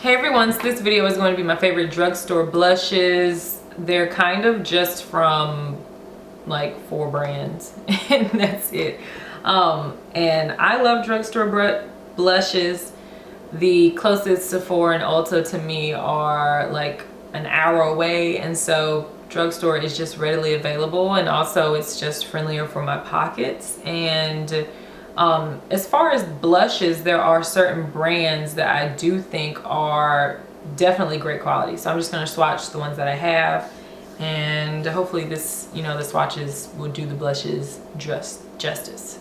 Hey everyone, so this video is going to be my favorite drugstore blushes. They're kind of just from like 4 brands and that's it. And I love drugstore blushes. The closest Sephora and Ulta to me are like an hour away, and so drugstore is just readily available, and also it's just friendlier for my pockets. And as far as blushes, there are certain brands that I do think are definitely great quality, so I'm just going to swatch the ones that I have, and hopefully this, the swatches will do the blushes justice.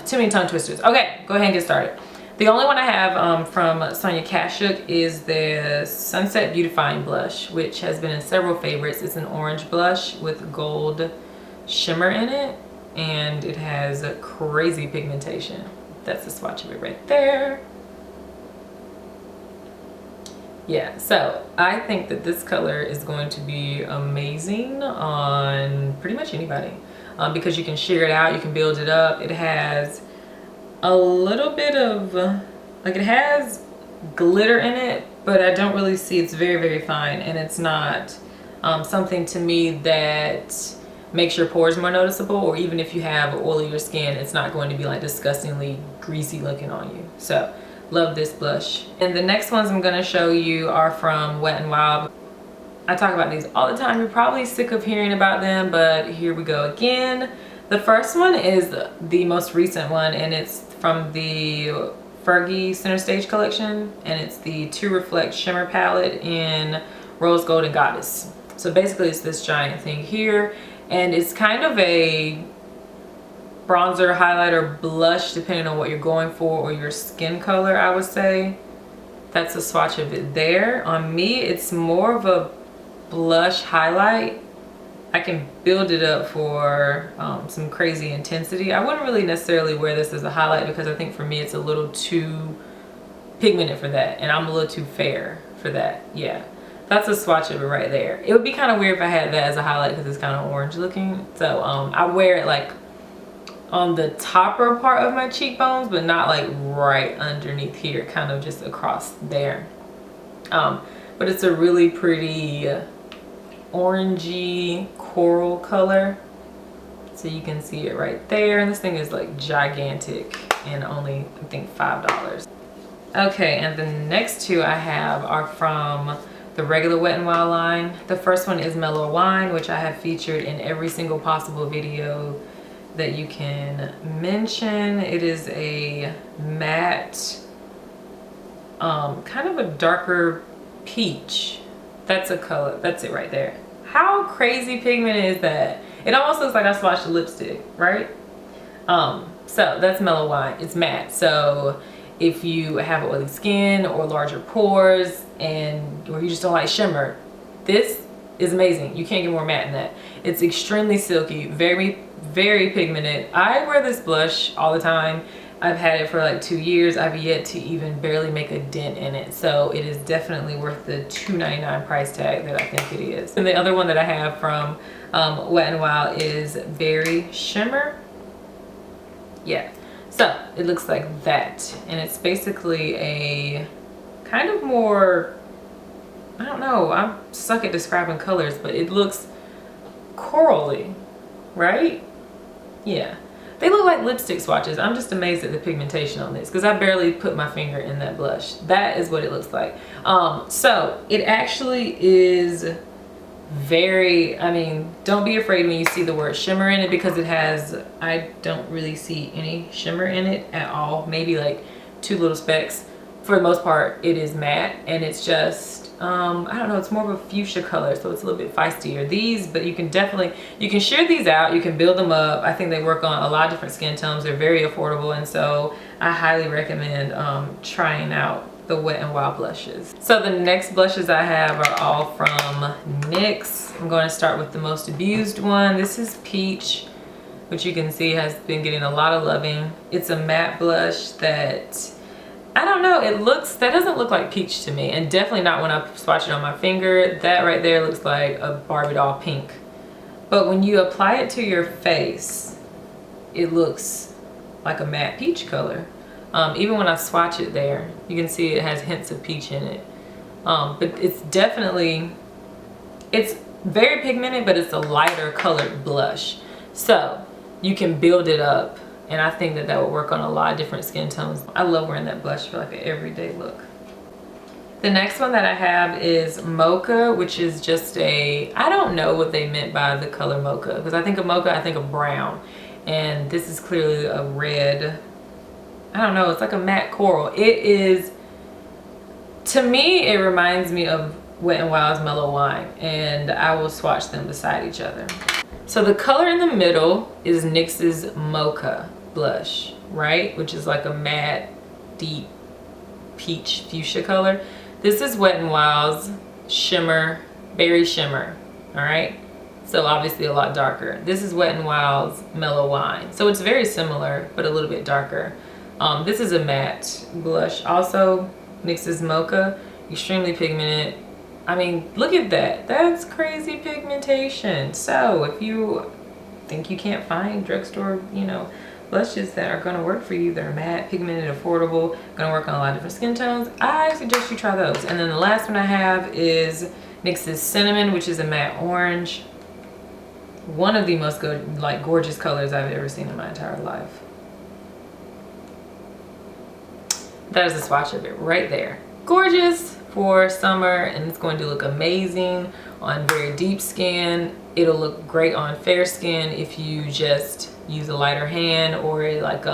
Too many tongue twisters. Okay, go ahead and get started. The only one I have from Sonia Kashuk is the Sunset Beautifying Blush, which has been in several favorites. It's an orange blush with gold shimmer in it, and it has a crazy pigmentation. That's the swatch of it right there. Yeah, so I think that this color is going to be amazing on pretty much anybody, because you can sheer it out, you can build it up. It has a little bit of like, it has glitter in it, but I don't really see, it's very fine, and it's not something to me that makes your pores more noticeable, or even if you have oilier skin, it's not going to be like disgustingly greasy looking on you. So love this blush. And the next ones I'm going to show you are from Wet n Wild. I talk about these all the time. You're probably sick of hearing about them, but here we go again. The first one is the most recent one, and it's from the Fergie Center Stage collection, and it's the To Reflect Shimmer palette in Rose Gold and Goddess. So basically it's this giant thing here, and it's kind of a bronzer, highlighter, blush, depending on what you're going for or your skin color, I would say. That's a swatch of it there. On me, it's more of a blush highlight. I can build it up for some crazy intensity. I wouldn't really necessarily wear this as a highlight, because I think for me it's a little too pigmented for that, and I'm a little too fair for that. Yeah, that's a swatch of it right there. It would be kind of weird if I had that as a highlight, because it's kind of orange looking. So I wear it like on the topper part of my cheekbones, but not like right underneath here, kind of just across there. But it's a really pretty orangey coral color, so you can see it right there. And this thing is like gigantic, and only I think $5. Okay, and the next two I have are from the regular Wet n Wild line. The first one is Mellow Wine, which I have featured in every single possible video that you can mention. It is a matte, kind of a darker peach. That's a color, that's it right there. How crazy pigmented is that? It almost looks like I swatched a lipstick, right? So that's Mellow Wine. It's matte, so if you have oily skin or larger pores, or you just don't like shimmer, this is amazing. You can't get more matte than that. It's extremely silky, very pigmented. I wear this blush all the time. I've had it for like 2 years. I've yet to even barely make a dent in it. So it is definitely worth the $2.99 price tag that I think it is. And the other one that I have from Wet n Wild is Berry Shimmer. Yeah, so it looks like that. And it's basically a kind of more, I don't know, I suck at describing colors, but it looks corally, right? Yeah. They look like lipstick swatches. I'm just amazed at the pigmentation on this, because I barely put my finger in that blush. That is what it looks like. So it actually is very, I mean, don't be afraid when you see the word shimmer in it, because it has, I don't really see any shimmer in it at all. Maybe like 2 little specks. For the most part, it is matte, and it's just, I don't know, it's more of a fuchsia color, so it's a little bit feistier. These, but you can definitely, you can shear these out, you can build them up. I think they work on a lot of different skin tones. They're very affordable, and so I highly recommend trying out the Wet n Wild blushes. So the next blushes I have are all from NYX. I'm going to start with the most abused one. This is Peach, which you can see has been getting a lot of loving. It's a matte blush that, I don't know, it looks, that doesn't look like peach to me, and definitely not when I swatch it on my finger. That right there looks like a Barbie doll pink. But when you apply it to your face, it looks like a matte peach color. Even when I swatch it there, you can see it has hints of peach in it. But it's definitely, it's very pigmented, but it's a lighter colored blush. So you can build it up, and I think that that would work on a lot of different skin tones. I love wearing that blush for like an everyday look. The next one that I have is Mocha, which is just a, I don't know what they meant by the color Mocha, because I think of Mocha, I think of brown. And this is clearly a red, I don't know, it's like a matte coral. It is, to me, it reminds me of Wet n Wild's Mellow Wine, and I will swatch them beside each other. So the color in the middle is NYX's Mocha blush, right? Which is like a matte, deep peach fuchsia color. This is Wet n Wild's Shimmer, Berry Shimmer, all right? So obviously a lot darker. This is Wet n Wild's Mellow Wine. So it's very similar, but a little bit darker. This is a matte blush. Also, NYX's Mocha, extremely pigmented. I mean, look at that. That's crazy pigmentation. So if you think you can't find drugstore, you know, blushes that are gonna work for you, they're matte, pigmented, affordable, gonna work on a lot of different skin tones, I suggest you try those. And then the last one I have is NYX's Cinnamon, which is a matte orange. One of the most good, like, gorgeous colors I've ever seen in my entire life. That is a swatch of it right there. Gorgeous for summer, and it's going to look amazing on very deep skin. It'll look great on fair skin if you just use a lighter hand, or like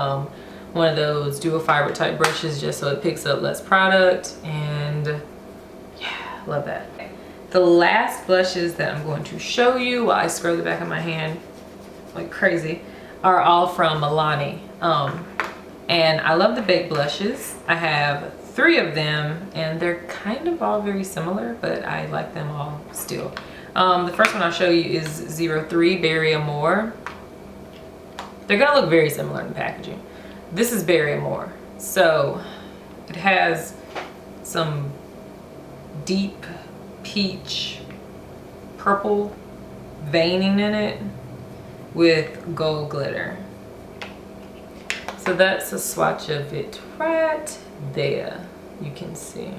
one of those dual fiber type brushes, just so it picks up less product. And yeah, love that. The last blushes that I'm going to show you while I scrub the back of my hand like crazy are all from Milani. And I love the baked blushes. I have 3 of them, and they're kind of all very similar, but I like them all still. The first one I'll show you is 03 Berry Amour. They're gonna look very similar in the packaging. This is Berry Amour. So it has some deep peach purple veining in it with gold glitter. So that's a swatch of it right there. You can see.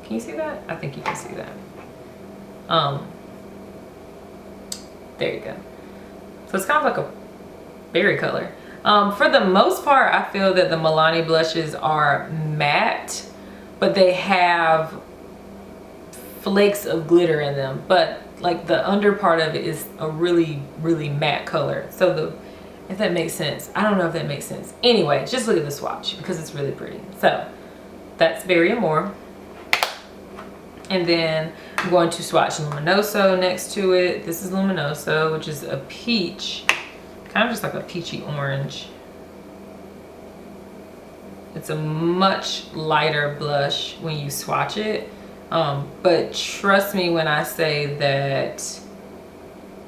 Can you see that? I think you can see that. There you go. So it's kind of like a berry color. For the most part, I feel that the Milani blushes are matte, but they have flakes of glitter in them. But like the under part of it is a really, really matte color. So if that makes sense. I don't know if that makes sense. Anyway, just look at the swatch because it's really pretty. So that's Berry Amour. And then I'm going to swatch Luminoso next to it. This is Luminoso, which is a peach, kind of just like a peachy orange. It's a much lighter blush when you swatch it. But trust me when I say that,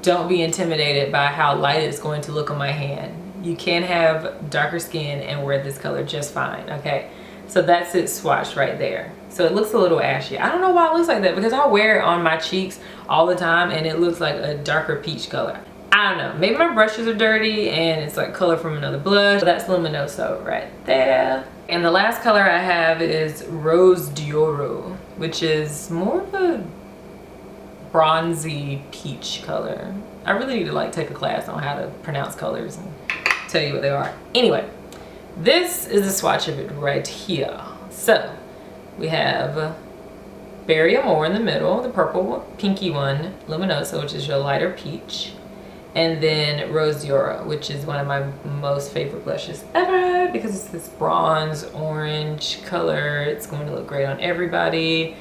don't be intimidated by how light it's going to look on my hand. You can have darker skin and wear this color just fine, okay? So that's it swatched right there. So it looks a little ashy. I don't know why it looks like that, because I wear it on my cheeks all the time and it looks like a darker peach color. I don't know, maybe my brushes are dirty and it's like color from another blush. That's Luminoso right there. And the last color I have is Rose d'Oro, which is more of a bronzy peach color. I really need to like take a class on how to pronounce colors and tell you what they are. Anyway, this is a swatch of it right here. So we have Berry Amour in the middle, the purple pinky one, Luminoso, which is your lighter peach, and then Rose d'Oro, which is one of my most favorite blushes ever because it's this bronze orange color. It's going to look great on everybody.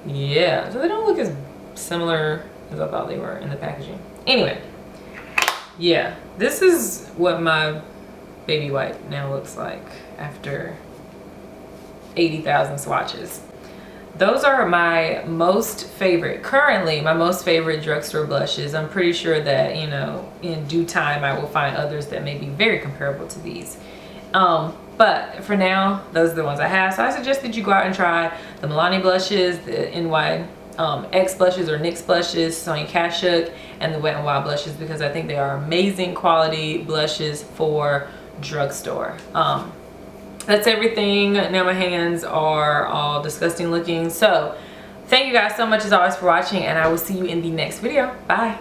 Yeah, so they don't look as similar as I thought they were in the packaging. Anyway, yeah, this is what my baby wipe now looks like after 80,000 swatches. Those are my most favorite, currently my most favorite drugstore blushes. I'm pretty sure that, you know, in due time I will find others that may be very comparable to these. But for now, those are the ones I have. So I suggest that you go out and try the Milani blushes, the NYX blushes or NYX blushes, Sonia Kashuk, and the Wet n Wild blushes, because I think they are amazing quality blushes for drugstore. that's everything. Now my hands are all disgusting looking. So thank you guys so much as always for watching, and I will see you in the next video. Bye.